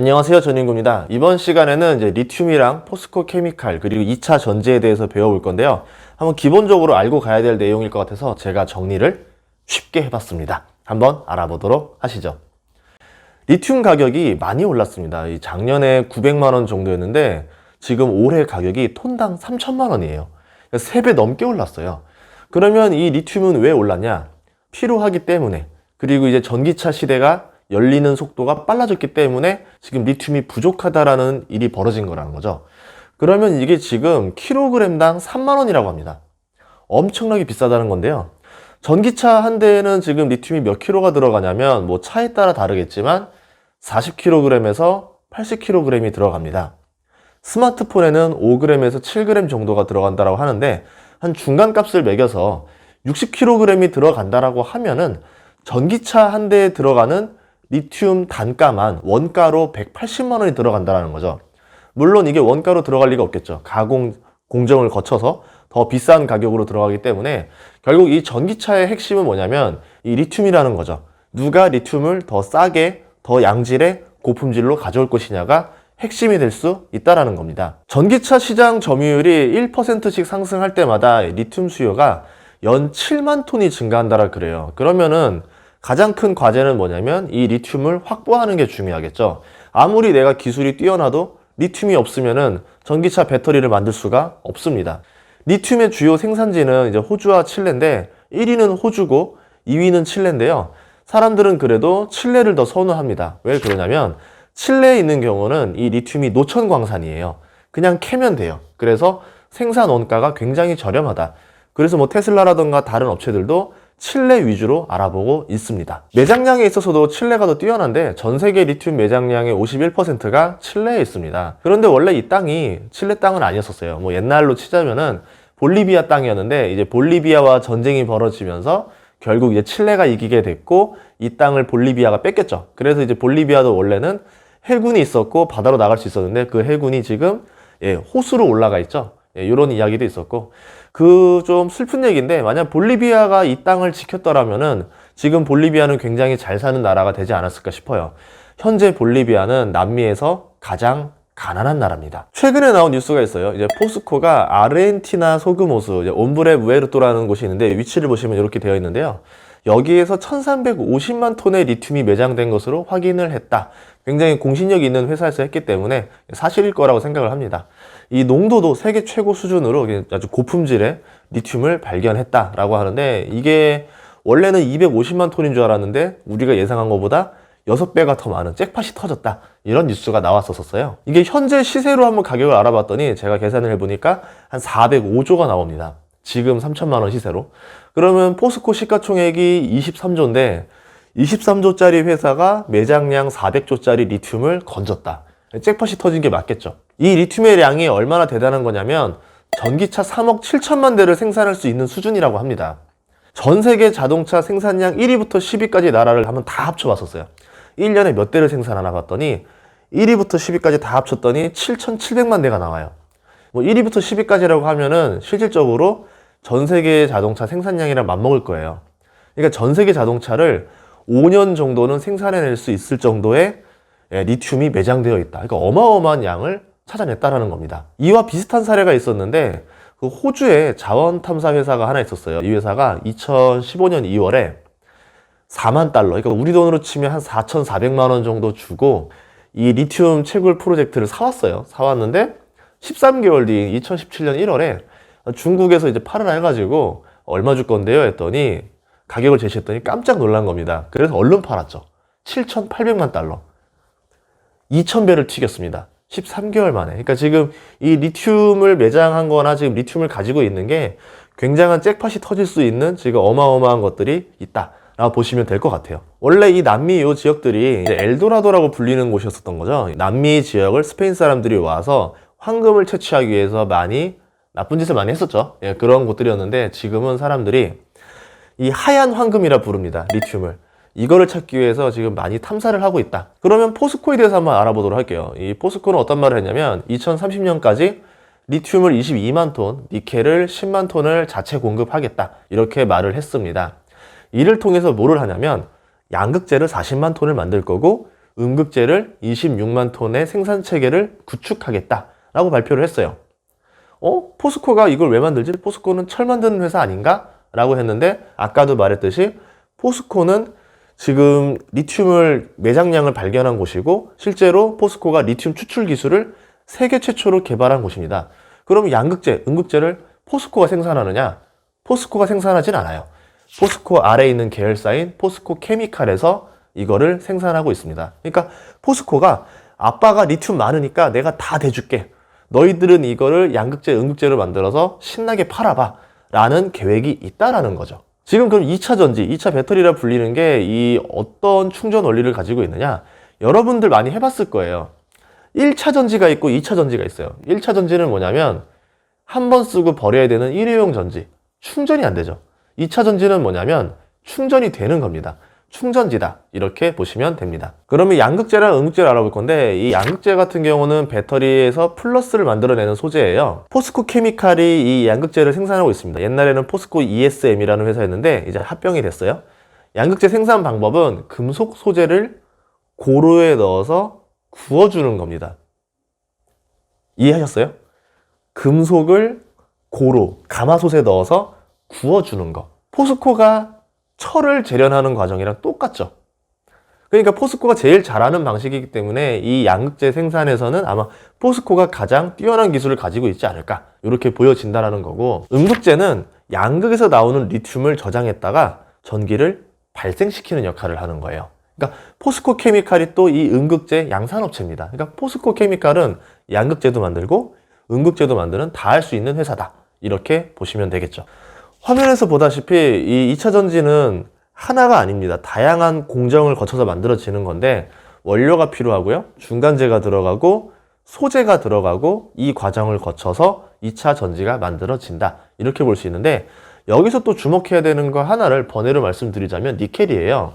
안녕하세요, 전인구입니다. 이번 시간에는 이제 리튬이랑 포스코 케미칼 그리고 2차 전지에 대해서 배워볼 건데요. 한번 기본적으로 알고 가야 될 내용일 것 같아서 제가 정리를 쉽게 해봤습니다. 한번 알아보도록 하시죠. 리튬 가격이 많이 올랐습니다. 작년에 900만 원 정도였는데 지금 올해 가격이 톤당 3천만 원이에요. 3배 넘게 올랐어요. 그러면 이 리튬은 왜 올랐냐? 필요하기 때문에, 그리고 이제 전기차 시대가 열리는 속도가 빨라졌기 때문에 지금 리튬이 부족하다라는 일이 벌어진 거라는 거죠. 그러면 이게 지금 킬로그램당 3만 원이라고 합니다. 엄청나게 비싸다는 건데요. 전기차 한 대에는 지금 리튬이 몇 킬로가 들어가냐면 뭐 차에 따라 다르겠지만 40kg에서 80kg이 들어갑니다. 스마트폰에는 5g에서 7g 정도가 들어간다고 하는데 한 중간 값을 매겨서 60kg이 들어간다라고 하면은 전기차 한 대에 들어가는 리튬 단가만 원가로 180만 원이 들어간다는 거죠. 물론 이게 원가로 들어갈 리가 없겠죠. 가공 공정을 거쳐서 더 비싼 가격으로 들어가기 때문에 결국 이 전기차의 핵심은 뭐냐면 이 리튬이라는 거죠. 누가 리튬을 더 싸게, 더 양질의 고품질로 가져올 것이냐가 핵심이 될 수 있다는 겁니다. 전기차 시장 점유율이 1%씩 상승할 때마다 리튬 수요가 연 7만 톤이 증가한다라 그래요. 그러면은 가장 큰 과제는 뭐냐면 이 리튬을 확보하는 게 중요하겠죠. 아무리 내가 기술이 뛰어나도 리튬이 없으면은 전기차 배터리를 만들 수가 없습니다. 리튬의 주요 생산지는 이제 호주와 칠레인데 1위는 호주고 2위는 칠레인데요. 사람들은 그래도 칠레를 더 선호합니다. 왜 그러냐면 칠레에 있는 경우는 이 리튬이 노천 광산이에요. 그냥 캐면 돼요. 그래서 생산 원가가 굉장히 저렴하다. 그래서 뭐 테슬라라던가 다른 업체들도 칠레 위주로 알아보고 있습니다. 매장량에 있어서도 칠레가 더 뛰어난데 전 세계 리튬 매장량의 51%가 칠레에 있습니다. 그런데 원래 이 땅이 칠레 땅은 아니었었어요. 뭐 옛날로 치자면은 볼리비아 땅이었는데 이제 볼리비아와 전쟁이 벌어지면서 결국 이제 칠레가 이기게 됐고 이 땅을 볼리비아가 뺏겼죠. 그래서 이제 볼리비아도 원래는 해군이 있었고 바다로 나갈 수 있었는데 그 해군이 지금 호수로 올라가 있죠. 이런 이야기도 있었고 그 좀 슬픈 얘기인데 만약 볼리비아가 이 땅을 지켰더라면은 지금 볼리비아는 굉장히 잘 사는 나라가 되지 않았을까 싶어요. 현재 볼리비아는 남미에서 가장 가난한 나라입니다. 최근에 나온 뉴스가 있어요. 이제 포스코가 아르헨티나 소금 호수 옴브레 무에르토라는 곳이 있는데 위치를 보시면 이렇게 되어 있는데요. 여기에서 1350만 톤의 리튬이 매장된 것으로 확인을 했다. 굉장히 공신력이 있는 회사에서 했기 때문에 사실일 거라고 생각을 합니다. 이 농도도 세계 최고 수준으로 아주 고품질의 리튬을 발견했다라고 하는데 이게 원래는 250만 톤인 줄 알았는데 우리가 예상한 것보다 6배가 더 많은 잭팟이 터졌다. 이런 뉴스가 나왔었어요. 이게 현재 시세로 한번 가격을 알아봤더니 제가 계산을 해보니까 한 405조가 나옵니다. 지금 3천만 원 시세로. 그러면 포스코 시가총액이 23조인데 23조짜리 회사가 매장량 400조짜리 리튬을 건졌다. 잭팟이 터진 게 맞겠죠. 이 리튬의 량이 얼마나 대단한 거냐면 전기차 3억 7천만 대를 생산할 수 있는 수준이라고 합니다. 전 세계 자동차 생산량 1위부터 10위까지 나라를 한번 다 합쳐봤었어요. 1년에 몇 대를 생산하나 봤더니 1위부터 10위까지 다 합쳤더니 7,700만 대가 나와요. 뭐 1위부터 10위까지라고 하면은 실질적으로 전 세계 자동차 생산량이랑 맞먹을 거예요. 그러니까 전 세계 자동차를 5년 정도는 생산해낼 수 있을 정도의 리튬이 매장되어 있다. 그러니까 어마어마한 양을 찾아냈다라는 겁니다. 이와 비슷한 사례가 있었는데 그 호주에 자원 탐사 회사가 하나 있었어요. 이 회사가 2015년 2월에 4만 달러, 그러니까 우리 돈으로 치면 한 4,400만 원 정도 주고 이 리튬 채굴 프로젝트를 사왔어요. 사왔는데 13개월 뒤 2017년 1월에 중국에서 이제 팔으라 해가지고 얼마 줄 건데요 했더니 가격을 제시했더니 깜짝 놀란 겁니다. 그래서 얼른 팔았죠. 7,800만 달러. 2,000배를 튀겼습니다. 13개월 만에. 그러니까 지금 이 리튬을 매장한 거나 지금 리튬을 가지고 있는 게 굉장한 잭팟이 터질 수 있는 지금 어마어마한 것들이 있다 라고 보시면 될 것 같아요. 원래 이 남미 이 지역들이 이제 엘도라도라고 불리는 곳이었었던 거죠. 남미 지역을 스페인 사람들이 와서 황금을 채취하기 위해서 많이 나쁜 짓을 많이 했었죠. 그런 곳들이었는데 지금은 사람들이 이 하얀 황금이라 부릅니다. 리튬을. 이거를 찾기 위해서 지금 많이 탐사를 하고 있다. 그러면 포스코에 대해서 한번 알아보도록 할게요. 이 포스코는 어떤 말을 했냐면 2030년까지 리튬을 22만 톤, 니켈을 10만 톤을 자체 공급하겠다. 이렇게 말을 했습니다. 이를 통해서 뭐를 하냐면 양극재를 40만 톤을 만들 거고 음극재를 26만 톤의 생산 체계를 구축하겠다라고 발표를 했어요. 포스코가 이걸 왜 만들지? 포스코는 철 만드는 회사 아닌가? 라고 했는데 아까도 말했듯이 포스코는 지금 리튬을 매장량을 발견한 곳이고 실제로 포스코가 리튬 추출 기술을 세계 최초로 개발한 곳입니다. 그럼 양극재, 음극재를 포스코가 생산하느냐? 포스코가 생산하진 않아요. 포스코 아래에 있는 계열사인 포스코 케미칼에서 이거를 생산하고 있습니다. 그러니까 포스코가 아빠가 리튬 많으니까 내가 다 대줄게. 너희들은 이거를 양극재, 음극재로 만들어서 신나게 팔아봐. 라는 계획이 있다라는 거죠. 지금 그럼 2차 전지, 2차 배터리라 불리는 게 이 어떤 충전 원리를 가지고 있느냐? 여러분들 많이 해봤을 거예요. 1차 전지가 있고 2차 전지가 있어요. 1차 전지는 뭐냐면 한 번 쓰고 버려야 되는 일회용 전지. 충전이 안 되죠. 2차 전지는 뭐냐면 충전이 되는 겁니다. 충전지다. 이렇게 보시면 됩니다. 그러면 양극재랑 음극재를 알아볼 건데 이 양극재 같은 경우는 배터리에서 플러스를 만들어내는 소재예요. 포스코 케미칼이 이 양극재를 생산하고 있습니다. 옛날에는 포스코 ESM이라는 회사였는데 이제 합병이 됐어요. 양극재 생산 방법은 금속 소재를 고로에 넣어서 구워주는 겁니다. 이해하셨어요? 금속을 고로, 가마솥에 넣어서 구워주는 거. 포스코가 철을 재련하는 과정이랑 똑같죠. 그러니까 포스코가 제일 잘하는 방식이기 때문에 이 양극재 생산에서는 아마 포스코가 가장 뛰어난 기술을 가지고 있지 않을까 이렇게 보여진다는 거고, 음극재는 양극에서 나오는 리튬을 저장했다가 전기를 발생시키는 역할을 하는 거예요. 그러니까 포스코 케미칼이 또 이 음극재 양산업체입니다. 그러니까 포스코 케미칼은 양극재도 만들고 음극재도 만드는 다 할 수 있는 회사다. 이렇게 보시면 되겠죠. 화면에서 보다시피 이 2차 전지는 하나가 아닙니다. 다양한 공정을 거쳐서 만들어지는 건데 원료가 필요하고요. 중간재가 들어가고 소재가 들어가고 이 과정을 거쳐서 2차 전지가 만들어진다. 이렇게 볼 수 있는데 여기서 또 주목해야 되는 거 하나를 번외로 말씀드리자면 니켈이에요.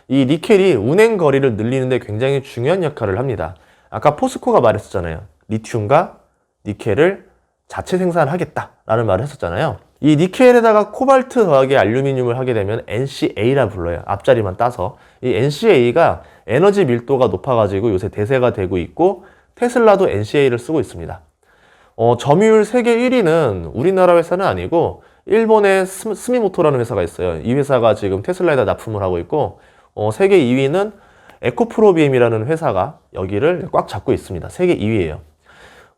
이 니켈이 운행 거리를 늘리는 데 굉장히 중요한 역할을 합니다. 아까 포스코가 말했었잖아요. 리튬과 니켈을 자체 생산하겠다라는 말을 했었잖아요. 이 니켈에다가 코발트 더하기 알루미늄을 하게 되면 NCA라 불러요. 앞자리만 따서. 이 NCA가 에너지 밀도가 높아가지고 요새 대세가 되고 있고 테슬라도 NCA를 쓰고 있습니다. 점유율 세계 1위는 우리나라 회사는 아니고 일본의 스미모토라는 회사가 있어요. 이 회사가 지금 테슬라에다 납품을 하고 있고 세계 2위는 에코프로비엠이라는 회사가 여기를 꽉 잡고 있습니다. 세계 2위예요.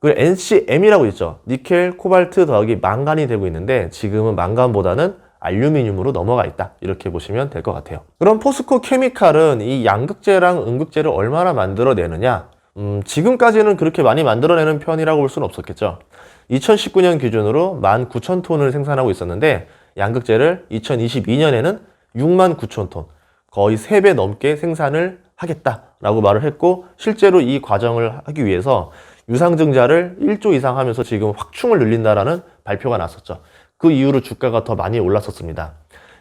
그리고 NCM이라고 있죠. 니켈, 코발트 더하기 망간이 되고 있는데 지금은 망간보다는 알루미늄으로 넘어가 있다. 이렇게 보시면 될 것 같아요. 그럼 포스코 케미칼은 이 양극재랑 음극재를 얼마나 만들어내느냐? 지금까지는 그렇게 많이 만들어내는 편이라고 볼 수는 없었겠죠. 2019년 기준으로 19,000톤을 생산하고 있었는데 양극재를 2022년에는 69,000톤, 거의 3배 넘게 생산을 하겠다라고 말을 했고 실제로 이 과정을 하기 위해서 유상증자를 1조 이상 하면서 지금 확충을 늘린다라는 발표가 났었죠. 그 이후로 주가가 더 많이 올랐었습니다.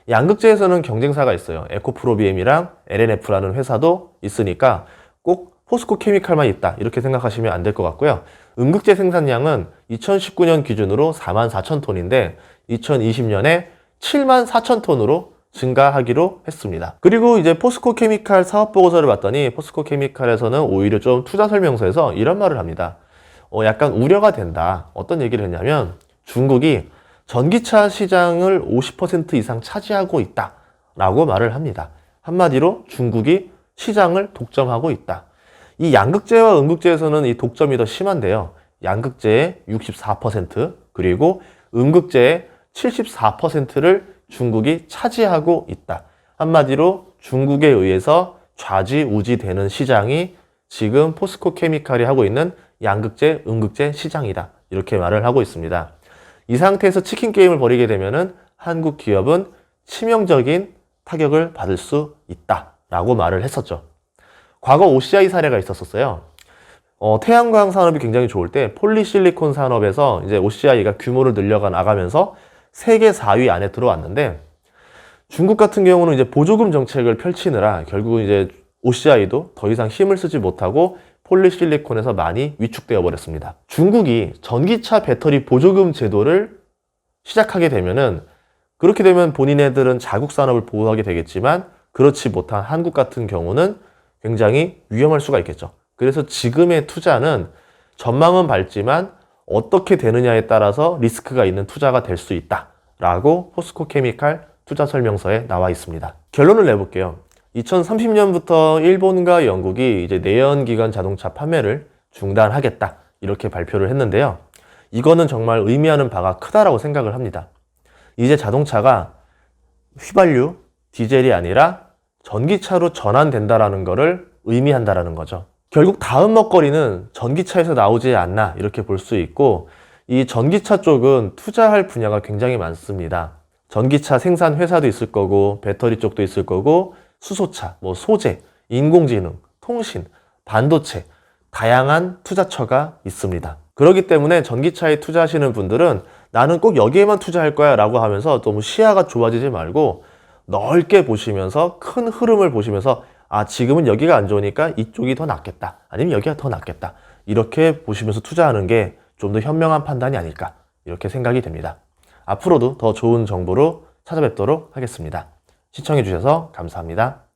양극재에서는 경쟁사가 있어요. 에코프로비엠이랑 LNF라는 회사도 있으니까 꼭 포스코 케미칼만 있다 이렇게 생각하시면 안 될 것 같고요. 음극재 생산량은 2019년 기준으로 44,000톤인데 2020년에 74,000톤으로 증가하기로 했습니다. 그리고 이제 포스코 케미칼 사업 보고서를 봤더니 포스코 케미칼에서는 오히려 좀 투자 설명서에서 이런 말을 합니다. 약간 우려가 된다. 어떤 얘기를 했냐면 중국이 전기차 시장을 50% 이상 차지하고 있다 라고 말을 합니다. 한마디로 중국이 시장을 독점하고 있다. 이 양극재와 음극재에서는 이 독점이 더 심한데요. 양극재의 64% 그리고 음극재의 74%를 중국이 차지하고 있다. 한마디로 중국에 의해서 좌지우지되는 시장이 지금 포스코 케미칼이 하고 있는 양극재, 음극재 시장이다. 이렇게 말을 하고 있습니다. 이 상태에서 치킨 게임을 벌이게 되면은 한국 기업은 치명적인 타격을 받을 수 있다. 라고 말을 했었죠. 과거 OCI 사례가 있었어요. 태양광 산업이 굉장히 좋을 때 폴리실리콘 산업에서 이제 OCI가 규모를 늘려가 나가면서 세계 4위 안에 들어왔는데 중국 같은 경우는 이제 보조금 정책을 펼치느라 결국은 이제 OCI도 더 이상 힘을 쓰지 못하고 폴리실리콘에서 많이 위축되어 버렸습니다. 중국이 전기차 배터리 보조금 제도를 시작하게 되면은 그렇게 되면 본인네들은 자국 산업을 보호하게 되겠지만 그렇지 못한 한국 같은 경우는 굉장히 위험할 수가 있겠죠. 그래서 지금의 투자는 전망은 밝지만 어떻게 되느냐에 따라서 리스크가 있는 투자가 될 수 있다라고 포스코 케미칼 투자 설명서에 나와 있습니다. 결론을 내볼게요. 2030년부터 일본과 영국이 이제 내연기관 자동차 판매를 중단하겠다 이렇게 발표를 했는데요. 이거는 정말 의미하는 바가 크다라고 생각을 합니다. 이제 자동차가 휘발유, 디젤이 아니라 전기차로 전환된다라는 것을 의미한다라는 거죠. 결국 다음 먹거리는 전기차에서 나오지 않나 이렇게 볼 수 있고, 이 전기차 쪽은 투자할 분야가 굉장히 많습니다. 전기차 생산 회사도 있을 거고, 배터리 쪽도 있을 거고, 수소차, 소재, 인공지능, 통신, 반도체, 다양한 투자처가 있습니다. 그렇기 때문에 전기차에 투자하시는 분들은 나는 꼭 여기에만 투자할 거야 라고 하면서 너무 시야가 좁아지지 말고 넓게 보시면서 큰 흐름을 보시면서 지금은 여기가 안 좋으니까 이쪽이 더 낫겠다, 아니면 여기가 더 낫겠다, 이렇게 보시면서 투자하는 게 좀 더 현명한 판단이 아닐까 이렇게 생각이 됩니다. 앞으로도 더 좋은 정보로 찾아뵙도록 하겠습니다. 시청해 주셔서 감사합니다.